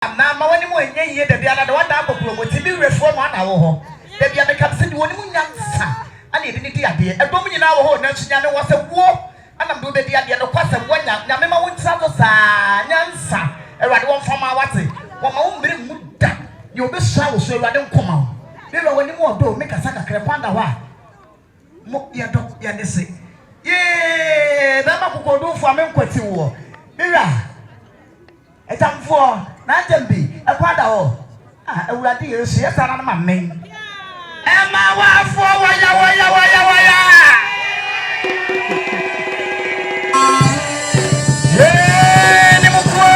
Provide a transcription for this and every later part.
na ma wani mo enye yie da bia na wada akokuro mo tibi refo mo na wo ho da bia me kam se di woni mu nyansa ana edi ni di ade edom nyina wo ho na sunya ne wo se wo ana mdo be di ade no kwase wonya na me ma wo ntsa so saa nyansa ewade won fama wate wo ma wo mbere mu da ye obe sha wo so ewade nkoma wo be lo woni mu odo me kasa kakre kwanda wa mo ya do ya ne se ye ba ma kokodo fu ame nkwati wo bira etamfo na jambi ekwada ho ewurade yesu yesa na ma men ema wa fo waya ye ni mukwe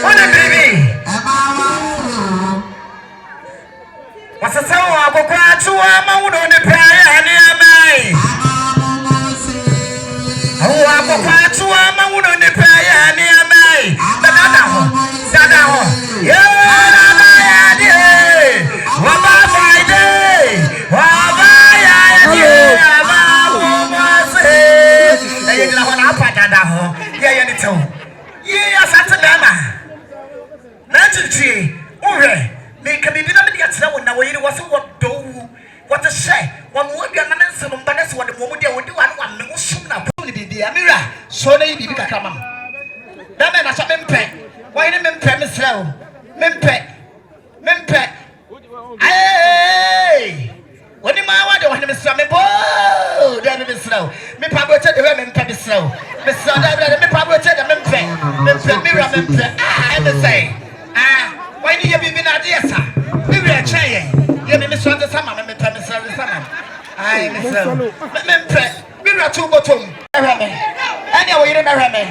ona bibi wasasawa akokwa tuwa mawuno ne prayer ni amai awu akokwa tuwa mawuno ne prayer ni amai dada ho ye dada ya di waba friday waba ya di waba mose ye dila ho na apa dada ho ye ni to ye asate mama na chichi ure me ka bibi na me dia tira wona wo yiri wo so wo do what to say one wo bia na nse no mbane se wo de mo mu dia wo di wa no wa me wo sum na ko ni bibi amira so na yi bibi kakra mam da me na so me mpe wo yiri me mpe me sra o me mpe ai woni ma wa de wo me sra me bo da me sra o me pa bro che de me mpe me sra o me sra da me pa bro che de me mpe mira me mpe me say why do you be na dia sa we we try ye me so de sama me pa me so de sama ai me so me pre we ra tu bottom ehwe ani a wo yire na hwe me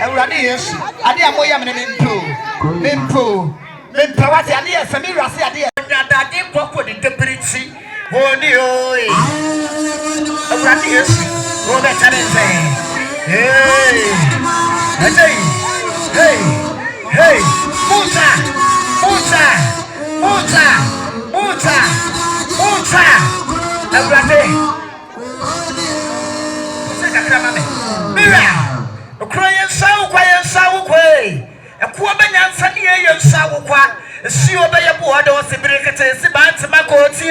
ewurade yesu ade a moya me mpo wati ade ya sami rase ade ya nyadade kwako de debiriti honi oi ewurade yesu wo be tare nse hey Musa Abrate Seka krama me Mira Okroyen sawo kwa Ekuwa benyansa ni ye sawo kwa Si obeye bo ade o sibirikete si banti makoti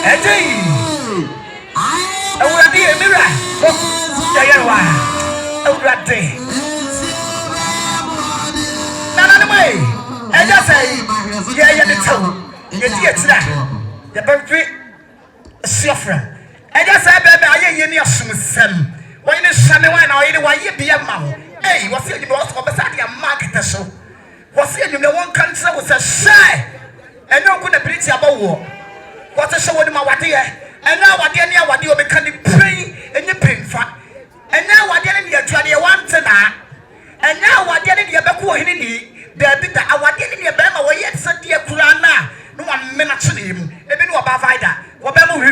Ejei Awurade Mira Yayewa Awurade Nana mai eja say ye the town ye di etira ye bantwe siofra eja say bebe aye ye ni asumsem wo ni shame wa na wo ni wa ye bia ma wo wo se ni bo so be sa dia market so wo se ni me won kan tire wo se shy enyo ko na briti abawo wo se she wo ni ma wade ye ena wade ni awade o be kan ni pray enye pemfa ena wade ni aduade ye wante na enya awade ni de be ko hini ni Baby, that I want getting your bema or yet sent dear Kurana. No one minute him. Maybe no about Vida. Whatever we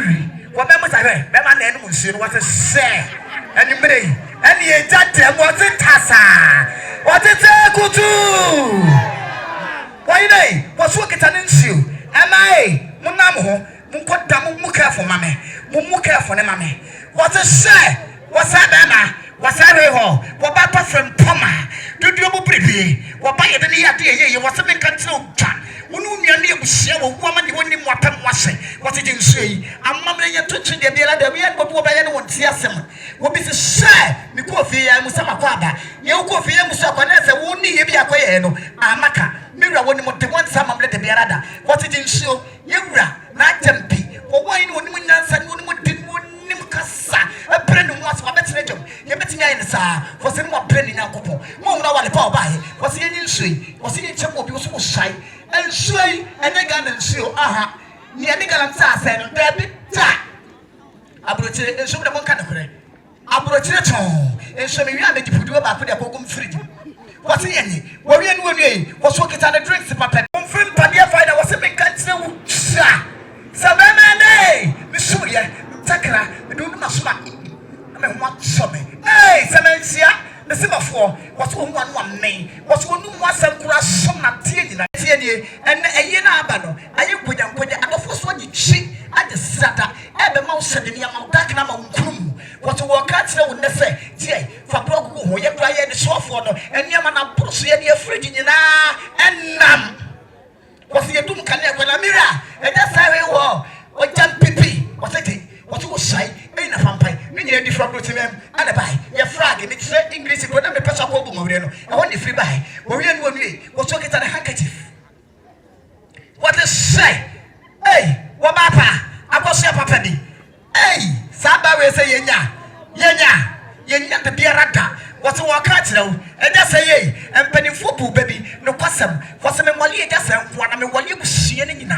whatever I read, Bema Nenu should what to say. And you may, and ye that was it Tassa. What is a good to? Why they was working an issue? Am I Munamo? Munkotamu Muka for mammy. Mumuka for the mammy. What to say? What's that, Bema? What's that? What about from Poma? Do you believe? What by the idea you was a make control? Unu ni ani ebusia wo woman ni woni mwapem wase what did you say amamre ye tochi de biela de we go bo baye no wonti asem wo bi se share mi ko fi ya musa makwaba ye ko fi ya musa kwa na se wo ni ye bi akoye no amaka mewura woni mo de won sama mle de biela da what did you say ye wura na tempi wo won ni woni nyansa ni woni mo de woni mkasa epre no wase wa betene jom ye betene ayi sa wo se mo pre ni nyankopon mo wura wale pa obaye wo se ye nyi wo se ye chemo bi wo so shai and sway and they got and show aha near the Galansa said Debbie ta Abroche and show the one kind of bread Abroche and show me how they put you about put a cocoa free. What's the any? What we knew was working on the drinks to Papa. From Padia Finder was a big country. Savannah, Miss Suya, Takara, the Duma Smack. I mean, what something? Hey, Samencia. The semaphore was one name, was one who was some crash from a tea and a year abano. I am putting the first one you cheat at the Sata, and be ma usade ni ama dak na ma nkrum what work at na won say tie fa blog go ho ye kra ye ni sofo no eniama na broso ye ni afrigi nyina enam what ye dum kan e kwala mira e da sai wo o jam pipi what say what go sai e na pampai me nyɛ di from rotimem ana bai ye frag me say English ko na me pesa ko bu mawre no e won ni free bai wo wie no wie wo so kita na handkerchief what is say hey wo papa akosia papa di hey saba we say yenya the biarada what wo ka kire wo e da say ye empanifo bu baby no kwasam kwasam me wali e da say nko na me wali busie ne nyina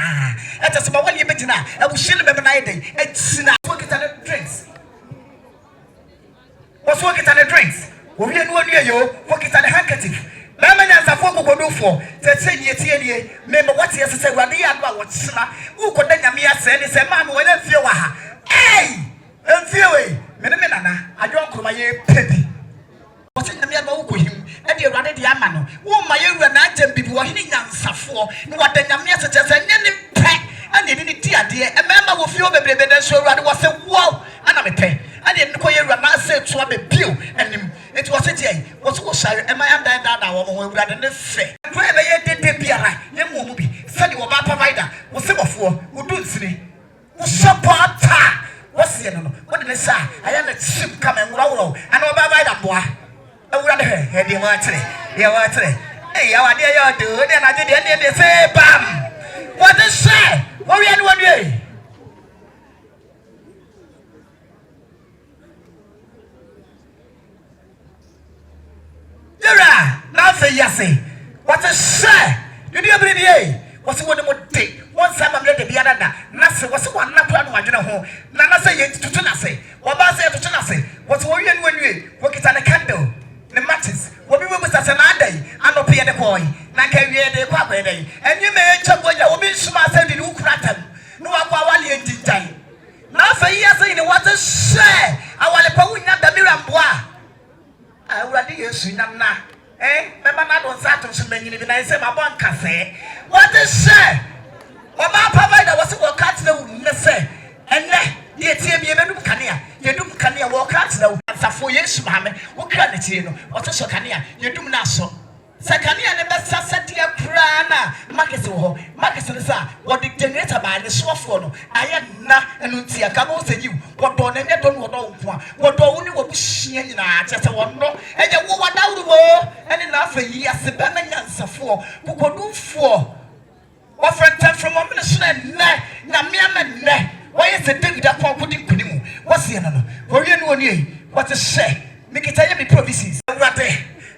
e ta se ba wali be gina e busie ne be na ye den e tina wo kita na drinks what's working at the drinks? We are no near you, working at the handkerchief. Lemon for go for 10 years. Remember what he has said, Radia, what's who could then me said, is a man when I feel hey, and feel Menamana, I don't call my petty. What's in the mere with him, and you ran the Amano. Oh, my young and people hitting answer for what the Yamia suggests and then pack and they didn't dear. A member will feel the baby that so rather was a wow, and I'm a pay. I didn't call you Rana said to a bill and it was a day. What was I? Am I under that hour rather than fair? Where they did be a right, you movie. Said you were my provider. Was some of who do see? Who support? What's the end? What did they say? I am a ship coming roll and over by the boy. I would have heard you want to. Hey, how dare you do? Then I did the end. They say, bam. What they say? What we had 1 day. Nothing, yes, what a say. You didn't believe me. What's the one more day? One time I'm ready to be another. Nothing was one not one. I don't know. Nana say it to Tunase. What about say to Tunase? What's worrying when we work it on a candle? The matches. What we will as another day. I'm not paying the boy. Naka the papa day. And you may check when you will be smart and you crack them. No, I'm in time. Nothing, yes, in what a say. I want to put in the mirror. I already use you now. Remember not on Saturday, many even I say my bank cafe. What is say? Mama provider was a cat no say. And yet, you do Kania. You do Kania walk out now. And for years, mammy, what can it you know? What is your Kania? You do not so. Sakania never said to your prana. Marcus, what the generator by the soft one. I am not and Untia Cabo said you. What don't and don't what only what was she in just a one no. And you were down the war and enough a year, the Banans for who could do for. What friend time from a minister and Namiam. Why is the David that Paul couldn't Kudimu? What's the other? For you know, what to say? Make it tell me promises. I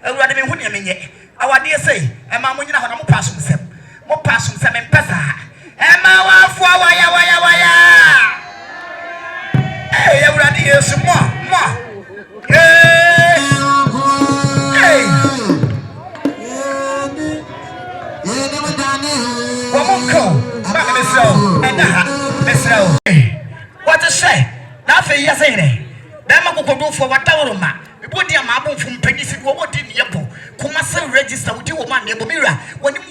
rather than winning yet. Our dear say, and my money on a passing sem. More passing sem and pesa. And my wife, wire. Hey, I rather hear some more. Hey, what to say? Nothing, yes, ain't it? Then I go for what I put your marble from Penny City, what in Yapo. Commercial register with you, man, Yabomira, when you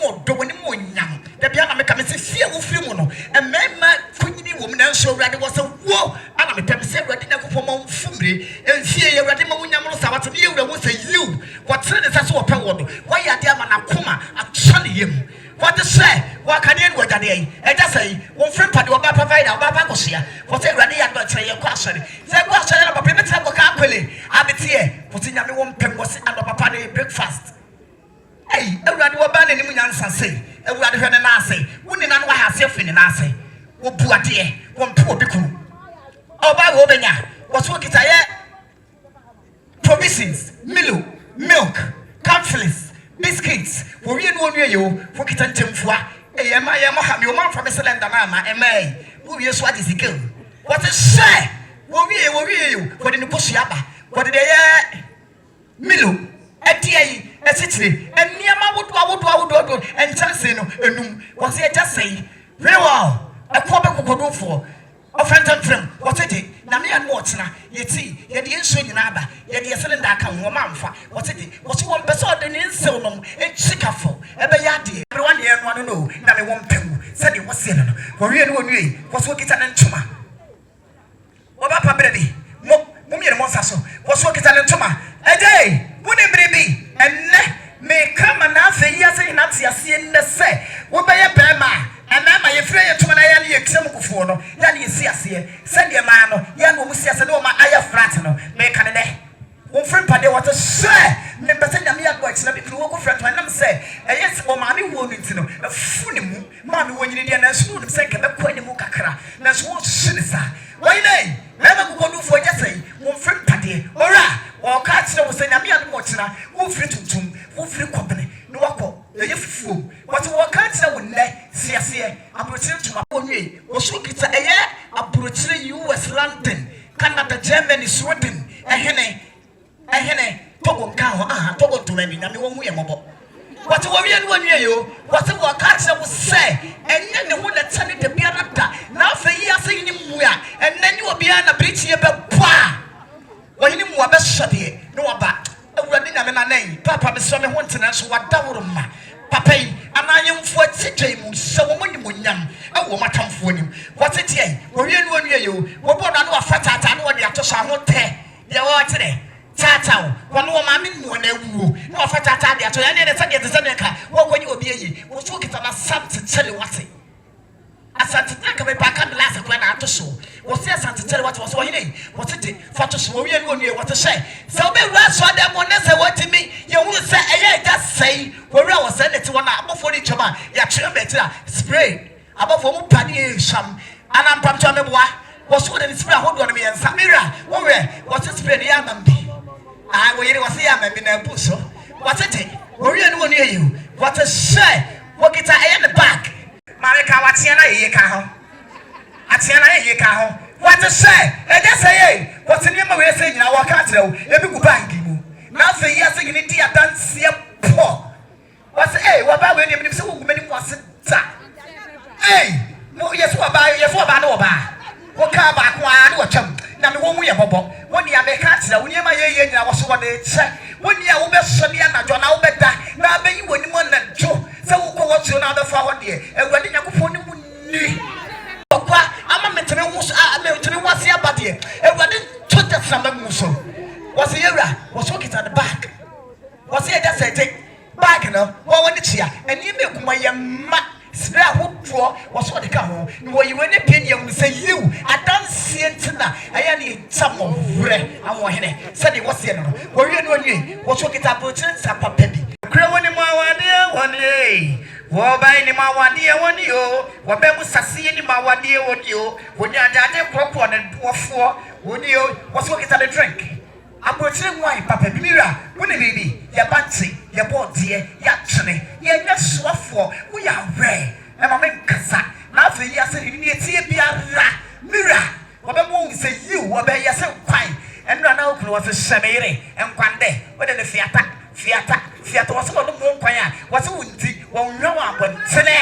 more young. The piano make a fear of Fimono, and Mamma, Queenie woman, and so rather was a war. And I'm a Pepsi ready to for Mount Fumri, and here you're ready to Sabat, and you will say you. What said is also a power? Why are there man a coma? Actually, him. What to say? What can you do today? And just say, one friend party will provide our Babacosia. What they ready at your question. Say, what's a primitive vocabulary? I'll be here, putting up one pen was under Papa breakfast. Hey, everybody will ban any answer say. Everybody heard an answer. Wouldn't know what has yourself in an answer. What poor dear, one poor bickle. Oh, by Wobenya, what's working yet? Provisions, milk, cornflakes. Biscuits, for you know you, for Kitan Timfua, am I have your mom from a cylinder, mamma, and may. Who is what is the girl? What is say? Will you, for the Nuposiaba? What did they Milu, a tea, a city, and near my wood, and Chancellor, was it just say, very well, a quarter could go for. A phantom film, what's it? Namian Watsona, yet see, yet the insane in Abba, yet the cylinder come, Mamma, what's it? What's one person in Insolum, and Chicago, a bayadi, everyone here want to know, Nami won't pay, said it was sin, for real one way, what's working at Chuma. papa baby mo me mo saso wo so kita ne ntoma ejei wo ne bribi enne me kama na afa yi ase na te ase ne se wo be ye be ma ma ye fire ye ntoma na ya ne ye kisem kufuo no ya ne si ase se de ma no ya no mu si ase de o ma aya frat no me ka ne one friend pade what a say me pese nyame ya gwa kina bi wo ko friend nam say yes o ma me wo nti no fu ne mu ma me wo nyini de na su no say ke be kwa ne mu kakra na so wo hye ne sa why nay na ma ko do fo ja say one friend pade ora o ka kina wo say nyame ya no kina wo firi tuntum wo firi kwabene no wako ye fufuo what wo ka kina wo ne siase abrochire tuma wo nwe wo so kita eye abrochire US London Canada Germany Sweden ehene togo nka ho togo tumani na me wo hu ye mobo what wo wie no nwie yo what wo ka kire wo say enye ne ho na tane de biara da na afa yi ase ni mu a enne ni obi na brichi ye be pa wo ni mu abe hyade no aba awurade na me na nan papa me so me ho ntena so wadaworo ma papa yi ananyemfo atitwai mu se wo moni monyam wo matamfo nim what tie wo wie no nwie yo wo bo na no afata ata no wo de atoso ho te ye wo tere tata wono wo ma me mu na wuo no afata ata de ato ya ne de sade de sade ka wo konyi obi yi wo so kita na sabte chele wate asante tanka me paka de last kwa na atoso wo se asante chele wate wo so hine wo tete fato so wo wie no nwie wo te hye se obi wura so de mo ne se watimi ye hu se eye ja sei wo wura wo se ne ti wona abofo ni choma ya tire be tira spray abofo mu pade e sham anampam to me boa wo so de spray ahodo no me yansa mira wo we wo se spray de ya mambi wo yiri wo se ya mambi na buso wo tete wo wie no nwie yi wo te hye wo kita eye ne back Marika watia na ye ka ho atia na ye ka ho what to say e just say what ni ma we say nyina wo ka tire wo e bi ku banki mu na fe yi ase ni di adanse po what say wo ba we ni se wo gumani mu ase ta mo yeso wo ba na wo ba wo ka ba ko a na wo twam na me wo mu ye bobo wo ni America tire wo ni ma ye nyina wo so wo de che wo ni a wo be so ni anajo na wo be da na be yi wo ni mo na jo se wo ko wo tio na be fa ho de ewade yakofo ni mu ni okwa ama metene wo so metene wase abade ewade tota sama mu so wase yewra wo so kita the back wase e da say back no wo woni chia eni me kuma ye ma sira hodro wo so de ka ho ni wo yi woni pie ni say you adanse ntina aya ni tsamo wure anwo hene se de wase no wo wie no nyi wo so kita botin sa papa bi kra woni mo awade woni wo bai ni ma wade woni o wo be mu sase ni ma wade woni o woni adade kropo na wofo woni o wo so kita the drink abotire nwai papa bi mira woni bibi ya banti ya bodie ya twene ya nyasoafo wo ya we e ma men kasa na afa yi ase ni etie biara mira wo be mu se you wo be yese kwan enra na okunu wo se semere enkwande wo de fiata wo se wo no kwan a wo se wunti wo nwa abotire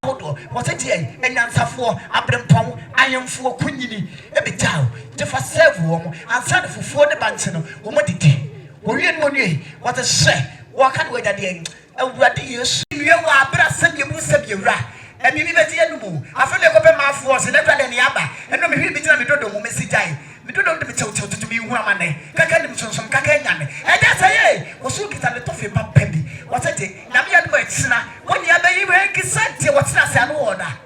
odo wo se die enyansafo abrempon ayemfo kunyini e betaw defa serve wo mo ansa de fufuo de banche no wo mo didi wo wie no nie what a say wo ka de wadade awurade yesu wie wo abra sebe mu sebe wura emi bi beti enumu afele ko pe ma fo se le twade ne aba eno me hwi bi tina me dodo mo mesigai me dodo de me chew to me hu amane kaka nim sonsom kaka nyane e ja say wo su kita le tofe pa pebi what a day na me ya do etina woni abayi we kisante wo tina se anu wo da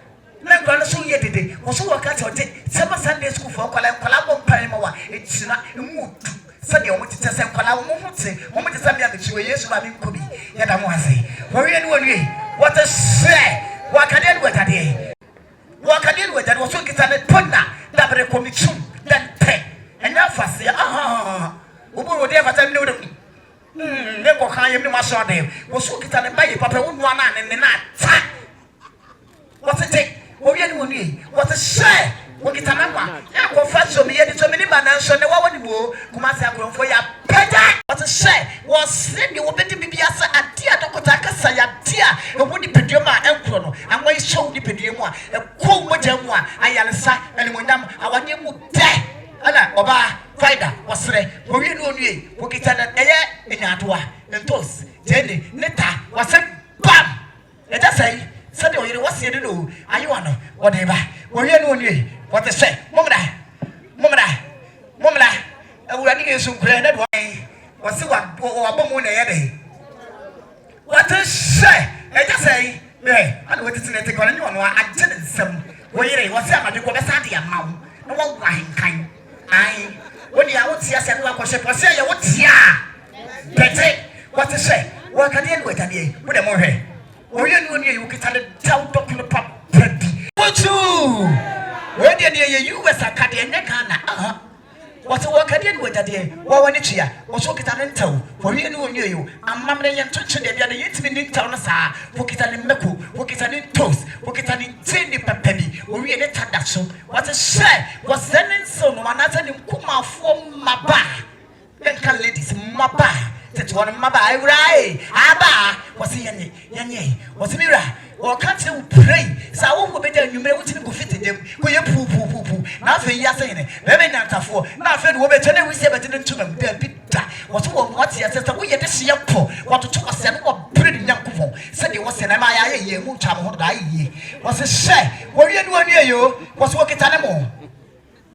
na ngwa no so ye dede wo so wo ka te ote sema Sunday school for kwala bo mpare ma wa etina emu sade o mutete se kwala wo mu te wo mutete se bia bechi we Yesu ba mi nkobi ya da mo ase wo wie ni woni what a say wakade ni wetade wo so kita ne tonna da bre komichum dan pe enya fase obo de fata mi no de ne ko kan yem ni ma so de wo so kita ne baye papa wo nua na ne na ta what a take wo wie ni woni what a say wo kita na kwa ya ko fa so mi ye di so mi ni ba na so ne wa woni bo kuma se akromfo ya peda what a say wo se ni wo beti bibia sa ade adokota kasa ya dia e wo di pedua ma enkro no anwa yi show di pedua mu a e ko mo jam a ayalesa ene mo ndam awanye mu de ana oba faida wasre wo wie no nue wo kita na eye enyadoa entos jene neta wase bam e da sai sade oyire wase de no ayewa no wo de ba wo wie no nue what a say momra running is that way. Was what woman a what is say? I just say, I know what is in the colony on I didn't some way. What's up? I do what I said, mount. No one kind. I when you out here, said, what was it? What's ya? Petty, what to say? What can you wait a day with a more hair? Or you can tell Dr. Pop. What's you? Where did you US Academy? What's a work I did with a day? What when it's here? What's what can I tell? For you know you, I'm Mamma and touching the other intimate town, sir. Work it in Meku, work it in toast, work it in Tindy Peppy, or really that so. What a say was sending so one other in Kuma for my bar. Then can ladies, my bar. That's one of my bar, right? Abba was he any? What's Mira? Or can't you pray? So I won't be there. You may want to go fit them. Go your poo. Nothing you're saying. Maybe not for nothing. We'll be telling we say, but didn't to them. They're bitter. What's your sister? We had to see up for what to talk us and what pretty young people said it was an MIA, Mooncham, was a say. What you doing near you? Was working animal.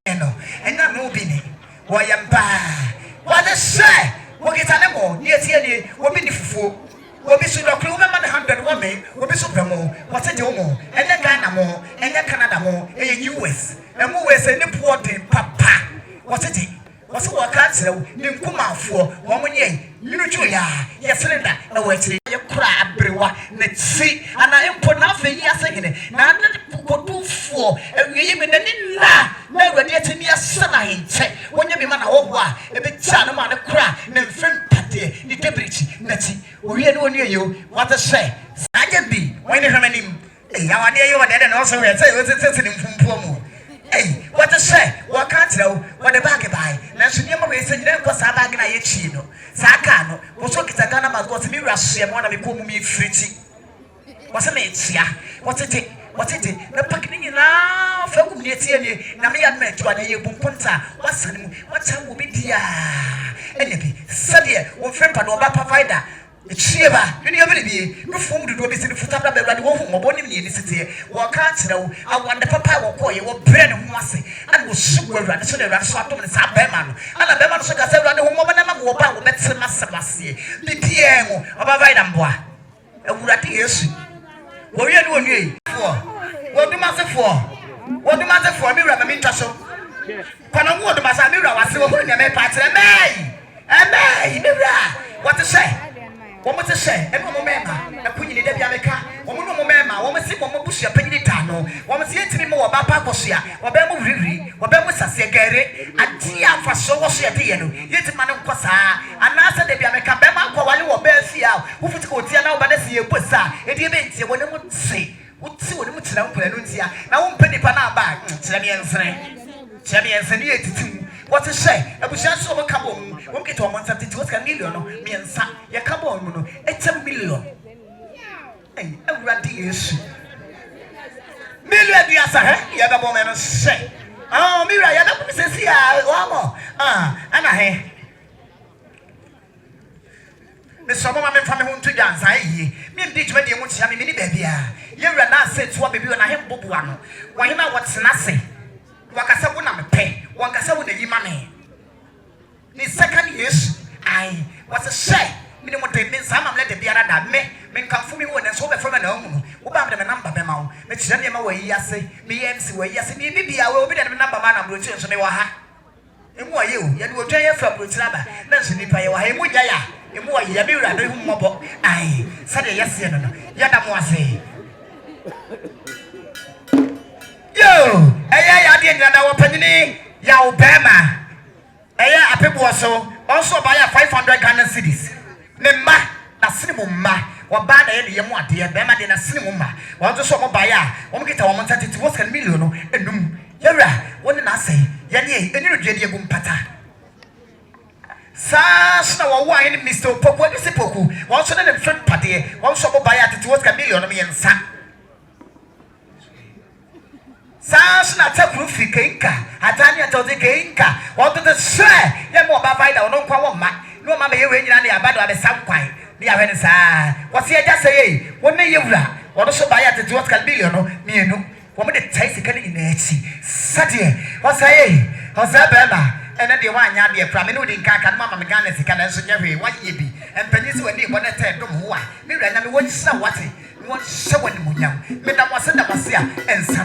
And not no binny. Why am bad? What a say? Working animal. Yes, here, what be the fool? We'll be so clear, 100 women will be so more. What's a domo, and then Ghana more, and then Canada more, and US, and US and the poor papa. What's it? What's what can't say? You come out for 1 year. You know, yes, Linda, a way to your crab brewer, let's see, and I am put nothing, yes, again. Now, let do for a women and la. Never get in your son. I say, when you be man over, a bit son man a cry, then film patty, the debris, Nettie, we are near you. What I say? I can be when you have any. How are you and also say, was it sitting from Pomo? Hey, what to say? What can't know what the bag by? Now, she never raised a name because I bag in a chino. Sakano, was what is a gun about what's me rush and one of the me fritzy. What's a mate, yeah? What's it? What's it? The packing now, Fellow near Tierney, Nami admit what a bunta. What's time will be dear? Anything, Sadia, or friend Padova provider. It's Shiva, you never be. No form to do this in the foot of the blood or bonnie in the city. Or can't know. I want the papa will call you or bread and mossy. And will sugar and so they ran swap on the Sabaman. And a Beman sugar said, I don't want to go back with Metsa Massamasi. The Tiamo of a Vidambois. A Urati. What are you doing for? What do matter for? What do matter for me, Ramaminta so? Panamu, the Masamira was so good in a part of May. What to say? What to say? And one member, a queen in the America, one member, one see one bush, a penny tano, one see anything more about Pacosia, or Bemo Riri, or Bemo Sassiagere, and Tia for so was a piano, yet Manu Cosa, and answer the America, Bema, Kowali or Belsia, who would go to now, but I see a pussa, and the event, what I would say, would see what I would tell Penuncia, now penny pana back, Champions and yet. What to say? I was just over Cabon. Won't get 1 million. Me and Sam, ya Cabon, it's $1 million. Hey, I'm ready. Million, yes, you have a woman say. Oh, Mira, you don't say, and I. The summer man from home to dance. I mean, teach me the much mini baby. You ran not said to a baby and I have Bobuano. Why not what's nothing? Wakasa wuna pay, wakasa wuna yimane. The second is I was a say. Me no te min sama let the biara da me kan fu mi won so be from na omu. Wo ba me number be ma wo. Me kire ne ma wo yi ase, me MC wo yi ase. Me bibia wo bi da me number ma na bro chi so me wa ha. Emu aye o, ye do twa ye fra bro chi aba. Na so nipa ye wa ha emu ja ya. Emu aye ya be wura do hu mobo. Ai, sa de yese no no. Ya da mo ase. Yo, I didn't know opinion. Ya Obama. Aya apebo so also buy 500 Ghana cedis. Ne ma na sinimu ma wa ba na ye mu ade be ma de na sinimu ma. Wa so mo buy a wo kita wo 32 was kan million no enum. Yewra woni na say ye ne eni no dwe de egum pata. Sa na wa wa ni Mr. Poku ni se Poku. Wa so na ne friend pade. Wa so mo buy a 32 was kan million no me nsa. Sans na takuru fikenka atani atoze kenka want to say ye mo ba faida ono kwa wo ma no ma be we nyina na abado abesam kwan ni ya hwene sa wo se eja say wo ne yewura wo so ba ya tete what can billion no mienu wo me de tai sika ni na achi sade wo say wo say be ma ɛna deɛ wanya deɛ kura me no de nka ka no mama me Ghana sika na nso nyɛ hwee wayɛ bi mpanyin sɛ wani bɔ ne tɛ dom ho a me wura nya me wɔnhyɛ wate wɔnhyɛ wani munyam me da wase a ɛnsa